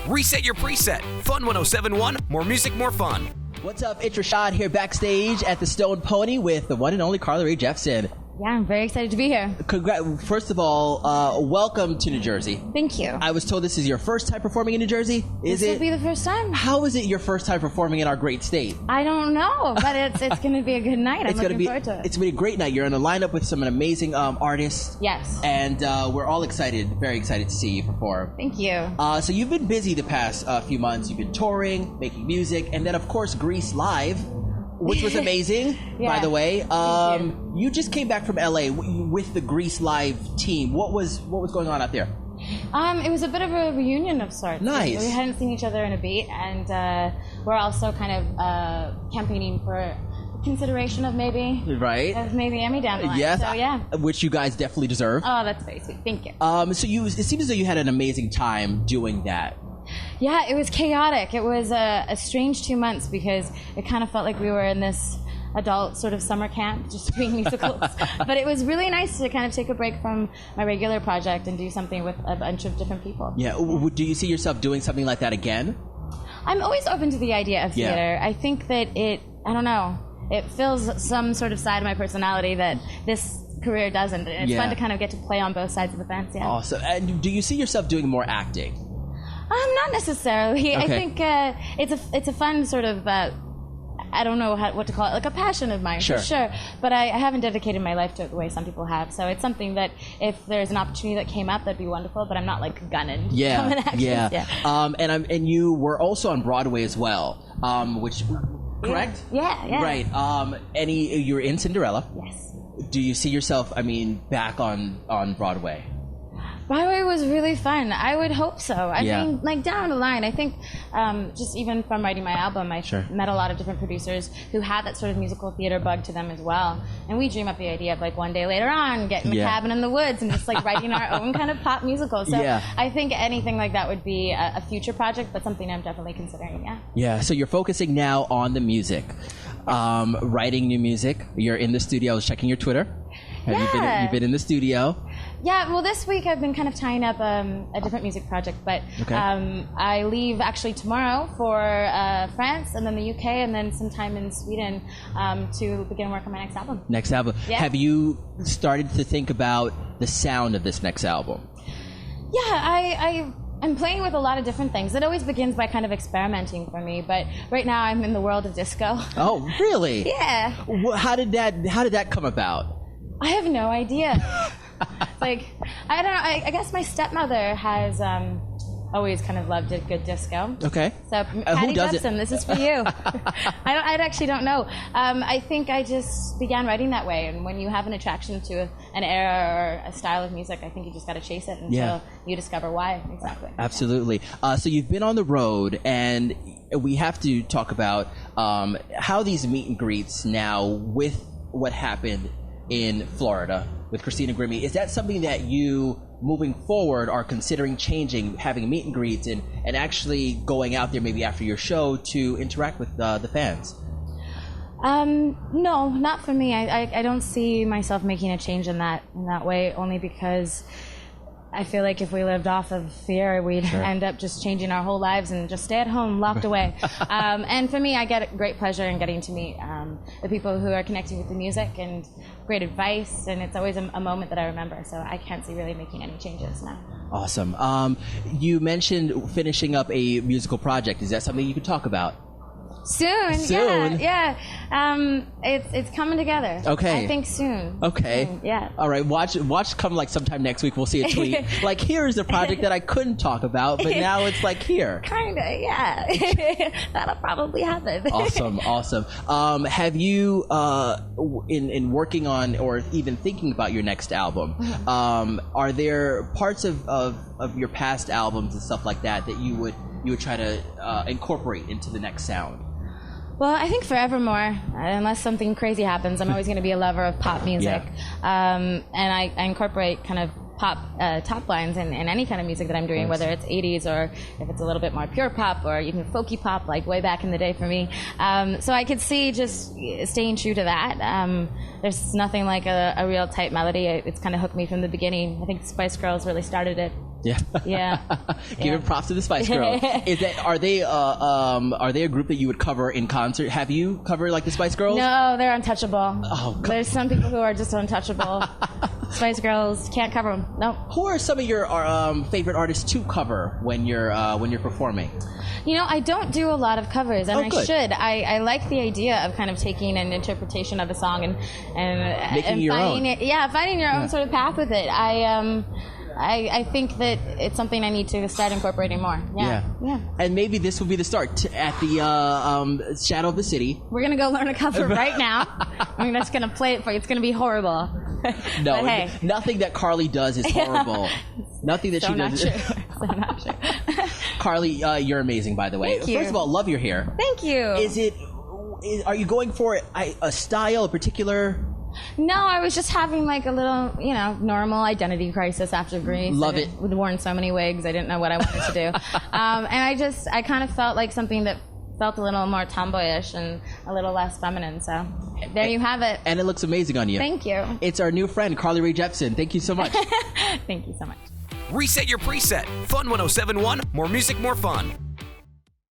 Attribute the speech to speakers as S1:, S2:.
S1: Reset your preset. Fun 1071, more music, more fun.
S2: What's up? It's Rashaud here backstage at the Stone Pony with the one and only Carly Rae Jepsen.
S3: Yeah, I'm very excited to be here.
S2: First of all, welcome to New Jersey.
S3: Thank you.
S2: I was told this is your first time performing in New Jersey.
S3: This will be the first time.
S2: How is it your first time performing in our great state?
S3: I don't know, but it's going to be a good night. I'm looking forward to it.
S2: It's going to be a great night. You're in a lineup with some amazing artists.
S3: Yes.
S2: And we're all excited, very excited to see you perform.
S3: Thank you.
S2: So you've been busy the past few months. You've been touring, making music, and then, of course, Grease Live, which was amazing, by the way. You just came back from LA with the Grease Live team. What was going on out there?
S3: It was a bit of a reunion of sorts.
S2: Nice.
S3: We hadn't seen each other in a beat, and we're also kind of campaigning for consideration of maybe Emmy down the line.
S2: Yes,
S3: so, yeah.
S2: Which you guys definitely deserve.
S3: Oh, that's very sweet. Thank you.
S2: It seems as though you had an amazing time doing that.
S3: Yeah, it was chaotic. It was a strange 2 months because it kind of felt like we were in this adult sort of summer camp just doing musicals. But it was really nice to kind of take a break from my regular project and do something with a bunch of different people.
S2: Yeah. Do you see yourself doing something like that again?
S3: I'm always open to the idea of theater. I think that it fills some sort of side of my personality that this career doesn't. And it's fun to kind of get to play on both sides of the fence. Yeah.
S2: Awesome. And do you see yourself doing more acting?
S3: Not necessarily.
S2: Okay.
S3: I think it's a fun sort of I don't know what to call it, like a passion of mine, for sure. But I haven't dedicated my life to it the way some people have. So it's something that if there's an opportunity that came up, that'd be wonderful. But I'm not like gunning.
S2: And you were also on Broadway as well, which correct?
S3: Yeah.
S2: Right. You're in Cinderella.
S3: Yes.
S2: Do you see yourself? Back on Broadway?
S3: Broadway was really fun. I would hope so. I mean, like down the line, I think just even from writing my album, I met a lot of different producers who had that sort of musical theater bug to them as well. And we dream up the idea of like one day later on, getting a cabin in the woods and just like writing our own kind of pop musical. So I think anything like that would be a future project, but something I'm definitely considering,
S2: Yeah, so you're focusing now on the music, writing new music. You're in the studio. I was checking your Twitter. You've been in the studio.
S3: Yeah, well, this week I've been kind of tying up a different music project, but I leave actually tomorrow for France and then the UK and then sometime in Sweden to begin work on my next album. Yeah.
S2: Have you started to think about the sound of this next album?
S3: Yeah, I'm playing with a lot of different things. It always begins by kind of experimenting for me, but right now I'm in the world of disco.
S2: Oh, really?
S3: Yeah.
S2: How did that come about?
S3: I have no idea. Like, I don't know. I guess my stepmother has always kind of loved a good disco. Okay. So, Carly Rae Jepsen, this is for you. I actually don't know. I think I just began writing that way. And when you have an attraction to an era or a style of music, I think you just got to chase it until you discover why. Exactly.
S2: Absolutely. So you've been on the road, and we have to talk about how these meet and greets now with what happened in Florida with Christina Grimmie. Is that something that you, moving forward, are considering changing, having meet and greets and actually going out there maybe after your show to interact with the fans?
S3: No, not for me. I don't see myself making a change in that way, only because I feel like if we lived off of fear, we'd end up just changing our whole lives and just stay at home, locked away. And for me, I get great pleasure in getting to meet the people who are connecting with the music and great advice, and it's always a moment that I remember. So I can't see really making any changes now.
S2: Awesome. You mentioned finishing up a musical project. Is that something you could talk about?
S3: Soon. Yeah. It's coming together.
S2: Okay.
S3: I think soon.
S2: Okay.
S3: Soon, yeah.
S2: All right. Watch come like sometime next week. We'll see a tweet. Like, here's the project that I couldn't talk about, but now it's like here.
S3: Kinda, yeah. That'll probably happen.
S2: Awesome. Have you, in working on or even thinking about your next album, are there parts of your past albums and stuff like that you would try to incorporate into the next sound?
S3: Well, I think forevermore, unless something crazy happens, I'm always going to be a lover of pop music. And I incorporate kind of pop top lines in any kind of music that I'm doing, whether it's 80s or if it's a little bit more pure pop or even folky pop, like way back in the day for me. So I could see just staying true to that. There's nothing like a real tight melody. It's kind of hooked me from the beginning. I think Spice Girls really started it.
S2: Yeah.
S3: Yeah.
S2: Giving props to the Spice Girls. Are they a group that you would cover in concert? Have you covered like the Spice Girls?
S3: No, they're untouchable.
S2: Oh, God.
S3: There's some people who are just untouchable. Spice Girls can't cover them. No.
S2: Who are some of your favorite artists to cover when you're performing?
S3: You know, I don't do a lot of covers, and I
S2: good.
S3: should. I like the idea of kind of taking an interpretation of a song and
S2: Making your
S3: finding
S2: own.
S3: it. Yeah, finding your own sort of path with it. I think that it's something I need to start incorporating more. Yeah.
S2: And maybe this will be the start at the Shadow of the City.
S3: We're gonna go learn a cover right now. I'm just gonna play it for you. It's gonna be horrible.
S2: No,
S3: but hey.
S2: nothing that Carly does is horrible. Nothing that
S3: So
S2: she
S3: not
S2: does.
S3: true. So not true.
S2: Carly, you're amazing, by the way.
S3: Thank you.
S2: First of all, love your hair.
S3: Thank you.
S2: Are you going for a style, a particular?
S3: No, I was just having like a little, normal identity crisis after Greece.
S2: Love it.
S3: I'd worn so many wigs, I didn't know what I wanted to do. And I kind of felt like something that felt a little more tomboyish and a little less feminine. So there you have it.
S2: And it looks amazing on you.
S3: Thank you.
S2: It's our new friend, Carly Rae Jepsen. Thank you so much.
S3: Thank you so much.
S1: Reset your preset. Fun 1071, more music, more fun.